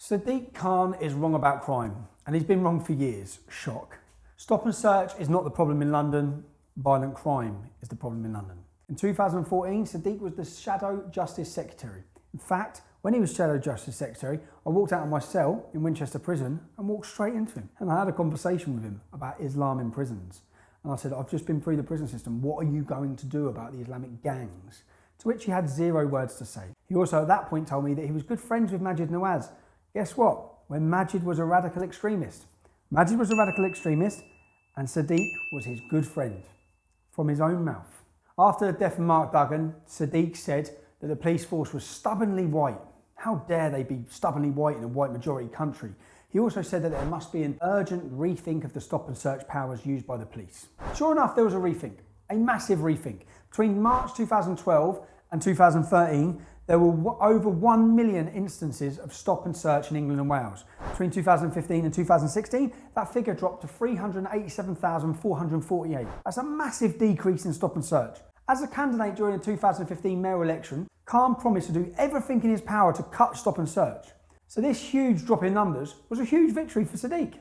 Sadiq Khan is wrong about crime, and he's been wrong for years. Shock. Stop and search is not the problem in London. Violent crime is the problem in London. In 2014, Sadiq was the Shadow Justice Secretary. In fact, when he was Shadow Justice Secretary, I walked out of my cell in Winchester Prison and walked straight into him. And I had a conversation with him about Islam in prisons. And I said, I've just been through the prison system. What are you going to do about the Islamic gangs? To which he had 0 words to say. He also at that point told me that he was good friends with Majid Nawaz. Guess what? When Majid was a radical extremist. Majid was a radical extremist and Sadiq was his good friend. From his own mouth. After the death of Mark Duggan, Sadiq said that the police force was stubbornly white. How dare they be stubbornly white in a white majority country? He also said that there must be an urgent rethink of the stop and search powers used by the police. Sure enough, there was a rethink, a massive rethink. Between March 2012 and 2013, there were over 1 million instances of stop and search in England and Wales. Between 2015 and 2016, that figure dropped to 387,448. That's a massive decrease in stop and search. As a candidate during the 2015 mayoral election, Khan promised to do everything in his power to cut stop and search. So this huge drop in numbers was a huge victory for Sadiq,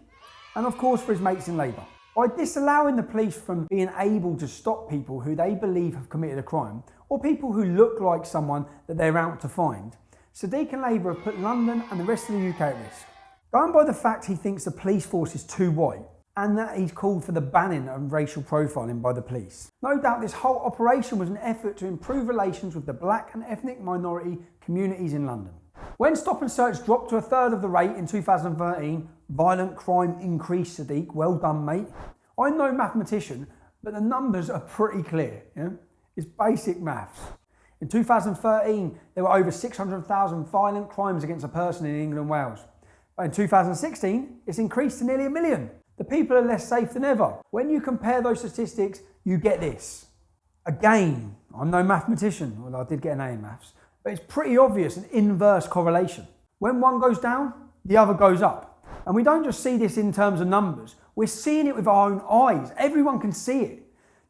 and of course for his mates in Labour. By disallowing the police from being able to stop people who they believe have committed a crime, or people who look like someone that they're out to find, Sadiq and Labour have put London and the rest of the UK at risk. Going by the fact he thinks the police force is too white, and that he's called for the banning of racial profiling by the police. No doubt this whole operation was an effort to improve relations with the black and ethnic minority communities in London. When stop and search dropped to 1/3 of the rate in 2013, violent crime increased, Sadiq. Well done, mate. I'm no mathematician, but the numbers are pretty clear. Yeah? It's basic maths. In 2013, there were over 600,000 violent crimes against a person in England and Wales. But in 2016, it's increased to nearly 1 million. The people are less safe than ever. When you compare those statistics, you get this. Again, I'm no mathematician, although I did get an A in maths, but it's pretty obvious an inverse correlation. When one goes down, the other goes up. And we don't just see this in terms of numbers, we're seeing it with our own eyes. Everyone can see it.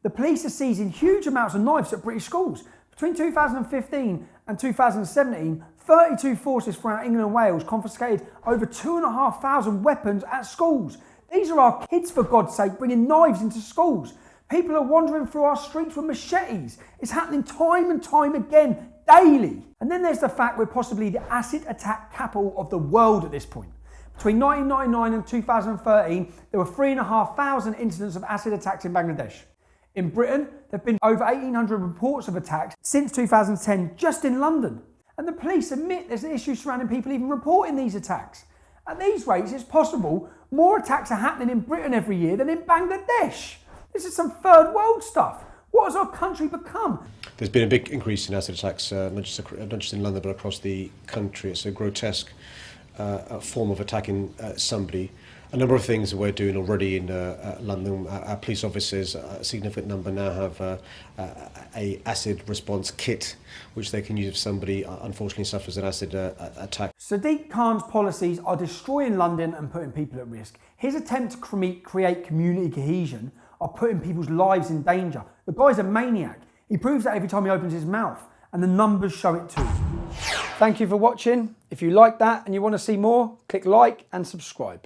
The police are seizing huge amounts of knives at British schools. Between 2015 and 2017, 32 forces throughout England and Wales confiscated over 2,500 weapons at schools. These are our kids, for God's sake, bringing knives into schools. People are wandering through our streets with machetes. It's happening time and time again, daily. And then there's the fact we're possibly the acid attack capital of the world at this point. Between 1999 and 2013, there were 3,500 incidents of acid attacks in Bangladesh. In Britain, there have been over 1,800 reports of attacks since 2010 just in London. And the police admit there's an issue surrounding people even reporting these attacks. At these rates, it's possible more attacks are happening in Britain every year than in Bangladesh. This is some third world stuff. What has our country become? There's been a big increase in acid attacks, not just in London, but across the country. It's a grotesque form of attacking somebody. A number of things that we're doing already in London. Our police officers, a significant number now have a acid response kit, which they can use if somebody unfortunately suffers an acid attack. Sadiq Khan's policies are destroying London and putting people at risk. His attempt to create community cohesion are putting people's lives in danger. The guy's a maniac. He proves that every time he opens his mouth, and the numbers show it too. Thank you for watching. If you like that and you want to see more, click like and subscribe.